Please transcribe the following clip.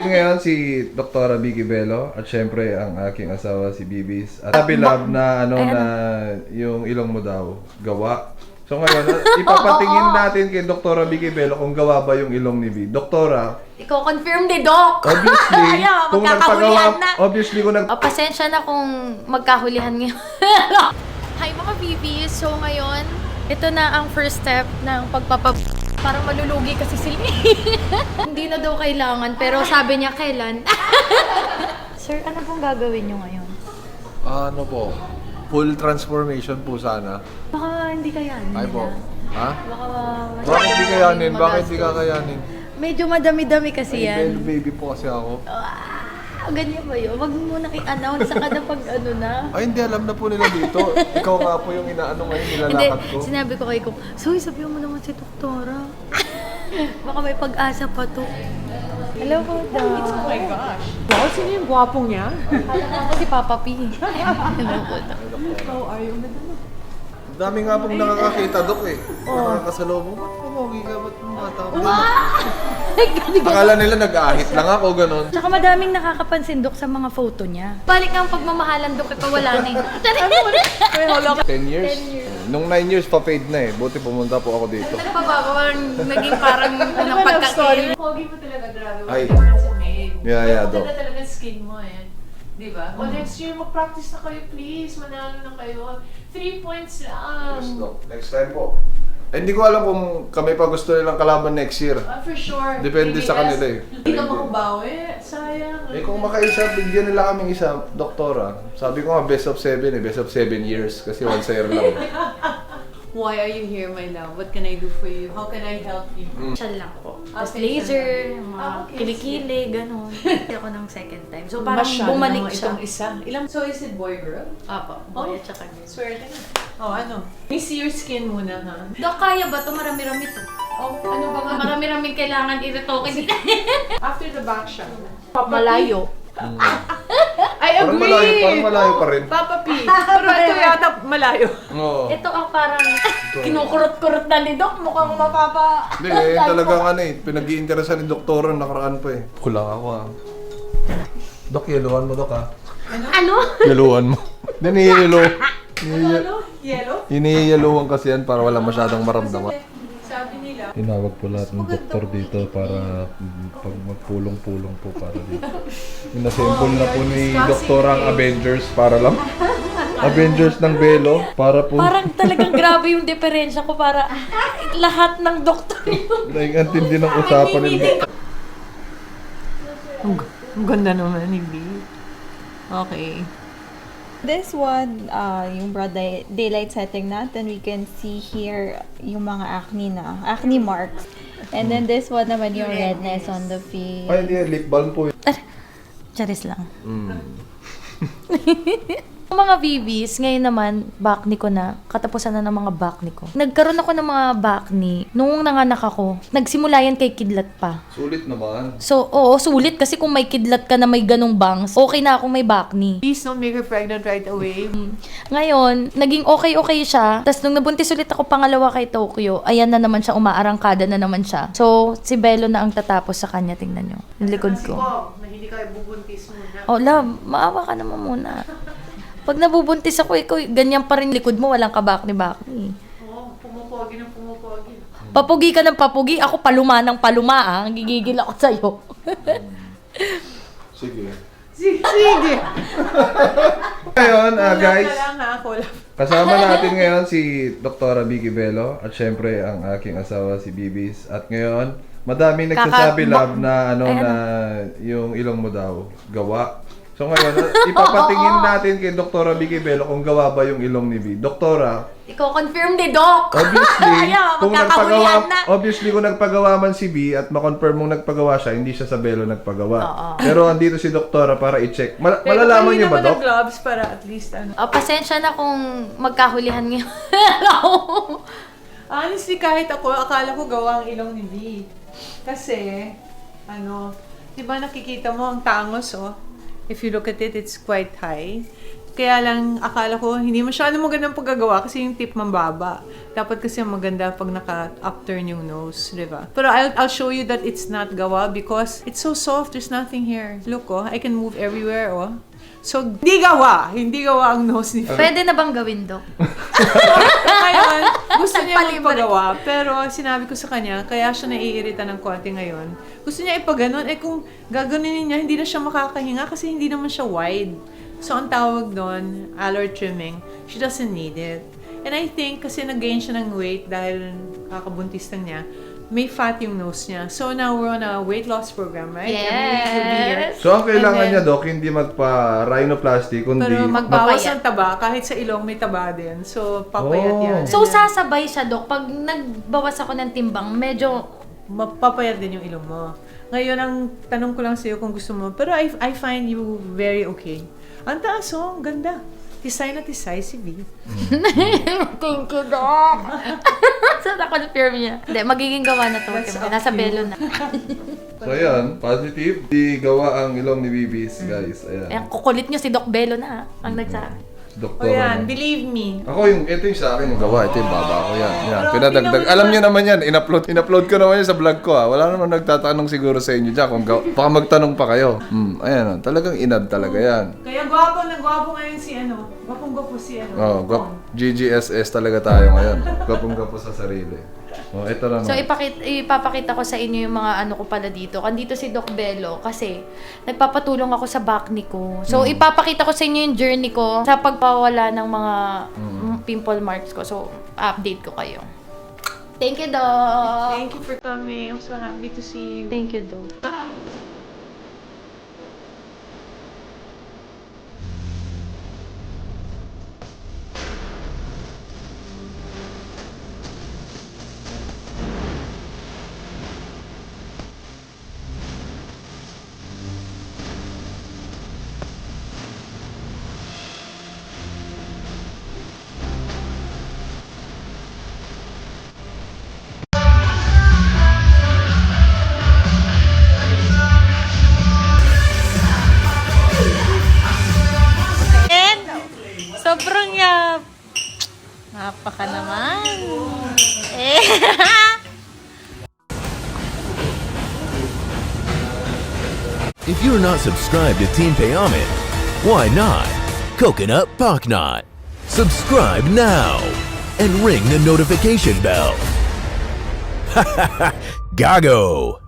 Ngayon si Dr. Vicky Bello at syempre ang aking asawa si Bibis at sabi love na na yung ilong mo daw gawa. So ngayon ipapatingin natin kay Dr. Vicky Bello kung gawa ba yung ilong ni V. Doktora, Iko-confirm ni Doc. obviously kung nagpagawa, obviously kung Pasensya na kung magkahulihan ngayon. Hi mga BBs! So ngayon, ito na ang first step ng parang malulugi kasi sila. Hindi na daw kailangan, pero sabi niya kailan. Sir, ano pong gagawin niyo ngayon? ano po, full transformation po sana. Baka hindi kayanin. Ay po. Ha? Baka Bakit di kayanin? Bakit di kakayanin? Medyo madami-dami kasi yan. Baby po kasi ako. Ganyan ba yun? Wag mo muna i-announce sa kada pag ano na. Ay, hindi alam na po nila dito. Ikaw nga po yung inaano ngayon, Hindi, nilalakad ko. sinabi ko kay Kung, Soy, sabihin mo naman si Doktora. Baka may pag-asa pa to. Hello po, Doc. Oh my gosh. Wow, sino yung gwapong niya? Ako si Papa P. Hello po, Doc. How are you, madam? Dami nga pong nakakakita, Dok eh. Nakakasalubong. Ba't pumogi ka? Ba't bumata ko? Akala nila nag-aahit lang ako, ganun. Tsaka madaming nakakapansin, Dok, sa mga photo niya. Balik ang pagmamahalan, Dok, ikaw wala na eh. Wait, hold on. 10 years? Nung 9 years, pa-fade na eh. Buti pumunta po ako dito. Ano pa ba? Parang naging parang unang pagkakain. Pogi mo talaga, grabe. Ay. Wala sa maid. Yeah, Dok. Maganda talaga skin mo eh. Di ba? O next year, mag-practice na kayo, please. Manalo na kayo. 3 points lang. Yes, Dok. Next time po. Eh, hindi ko alam kung kami pa gusto nilang kalaban next year. For sure. Depende sa kanila eh. Hindi ka makabawi. Sayang. Eh kung makaisa, bigyan nila kaming isa, doktora. Sabi ko nga, best of 7 eh. Best of 7 years. Kasi once a year lang. Why are you here, my love? What can I do for you? How can I help you? Siya lang po. Tapos Okay, laser, siya lang. mga Okay, kilikili, gano'n. Hindi ako ng second time. So parang Masyado bumalik naman siya. itong isa. So is it boy, girl? Apo, boy at saka girl. Swerte na. Oh, ano? May see your skin muna, ha? Dok, kaya ba ito? Marami-rami to. Oh, ano ba nga? Marami-raming kailangan i-retoken. After the back shot. Malayo. I Parang agree! malayo pa rin. Papa P. Pero ito yata malayo. Oo. Ito ang parang kinukurot-kurot na ni Dok. Mukhang mapapa... Hindi eh, talagang ano eh. Pinag-iinteresan ni doktora nakaraan pa eh. Kulang ako ah. Dok, yeluhan mo, Dok ah. Ano? Yeluhan mo. Hindi, niyelo. Ano? Yellow? Iniyeluhan kasi yan para wala masyadong maramdaman. Sabi nila. Tinawag po lahat ng doktor dito para pag magpulong-pulong po para dito. Inasimple na po ni doktora ang Avengers para lang. Avengers ng Belo para po Parang talagang grabe yung diferensya ko para lahat ng doktor yung... naiintindi ng usapan nila. Ang ganda naman ni B. Okay. This one, yung broad daylight setting natin, we can see here yung mga acne marks. And then this one naman yung redness on the face. Ay, hindi. Lip balm po yun. Charis lang. Mga BBs, ngayon naman, bakni ko na. Katapusan na ng mga bakni ko. Nagkaroon ako ng mga bakni nung nanganak ako. Nagsimula yan kay kidlat pa. Sulit naman. So, oo, sulit kasi kung may kidlat ka na may ganong bangs, okay na akong may bakni. Please don't make her pregnant right away. Ngayon, naging okay siya. Tapos nung nabuntis ulit ako pangalawa kay Tokyo, ayan na naman siya, umaarangkada na naman siya. So, si Bello na ang tatapos sa kanya, tingnan nyo. Yung likod ko. Wow, na hindi ka bubuntis muna. Oh, love, maawa ka naman muna. Pag nabubuntis ako, ikaw, ganyan pa rin likod mo, walang kabakni-bakni. Oo, pumupogi ng pumupogi. Papugi ka ng papugi, ako paluma ng paluma, ah. Gigigil ako sa'yo. Sige. Sige! Ngayon, guys, Wala nga ako. kasama natin ngayon si Dr. Vicky Bello at syempre ang aking asawa si Bibis. At ngayon, madaming nagsasabi love na na yung ilong mo daw gawa. So ngayon, ipapatingin natin kay Dr. Vicky Bello kung gawa ba yung ilong ni V. Doktora, Iko-confirm ni Doc. obviously, kung magkakahulihan na. kung nagpagawa man si V at ma-confirm mong nagpagawa siya, hindi siya sa Bello nagpagawa. Pero andito si Doktora para i-check. Malalaman niyo ba, Dok? ng gloves para at least ano. Pasensya na kung magkahulihan ngayon. Honestly, kahit ako, akala ko gawa ang ilong ni B. Kasi, ano, di ba nakikita mo ang tangos, oh? If you look at it, it's quite high. Kaya lang, akala ko, hindi masyadong magandang paggagawa kasi yung tip mababa. Dapat kasi maganda pag naka-upturn yung nose, di ba? Pero I'll show you that it's not gawa because it's so soft, there's nothing here. Look, oh, I can move everywhere, oh. So, hindi gawa ang nose ni Pwede na bang gawin, Dok? Ngayon, gusto niya Palibre. magpagawa, pero sinabi ko sa kanya, kaya siya naiirita ng konti ngayon. Gusto niya ipaganon, kung gaganunin niya, hindi na siya makakahinga kasi hindi naman siya wide. So, ang tawag doon, alor trimming, she doesn't need it. And I think, kasi nag-gain siya ng weight dahil kakabuntis lang niya, may fat yung nose niya. So, now we're on a weight loss program, right? Every week we'll be here. Yes. So, ang kailangan And then- niya, Doc, hindi magpa-rhinoplasty, kundi Pero magbawas Papayat. ng taba, kahit sa ilong may taba din. So, papayat Oh. yan. So, And then- sasabay siya, Dok. Pag nagbawas ako ng timbang, medyo... mapapayat din yung ilong mo. Ngayon, ang tanong ko lang sa'yo kung gusto mo, pero I find you very okay. Ang taas, oh, ang ganda. Tisay na tisay si V. Thank you, Dok. So, na-confirm niya. Hindi, magiging gawa na to. That's up Nasa to you. belo na. So, ayan, positive. Di gawa ang ilong ni Bibis, guys. Ayan. Ayan, kukulit niyo si Doc Belo na, ang nagsabi. O Doktor. yan, ano. believe me. Ako ito yung sa akin yung gawa, ito yung baba ko yan. Yan, Pero pinadagdag. tingnan mo Alam naman- niyo naman yan, in-upload ko naman yan sa vlog ko Wala naman nagtatanong siguro sa inyo dyan kung baka magtanong pa kayo. Ayan, talagang inad talaga yan. Kaya gwapo ngayon si ano. Gwapong-gwapo si ano. GGSS talaga tayo ngayon. Gapong-gapo sa sarili. Ito naman. So, ipapakita ko sa inyo yung mga ano ko pala dito. Andito si Doc Belo kasi nagpapatulong ako sa backne ko. So, ipapakita ko sa inyo yung journey ko sa pagpawala ng mga pimple marks ko. So, update ko kayo. Thank you, Doc! Thank you for coming. I'm so happy to see you. Thank you, Doc. Sobrang yap. Napaka naman. Eh. If you're not subscribed to Team Payaman, why not? Coconut Pocknot. Subscribe now and ring the notification bell. Gago!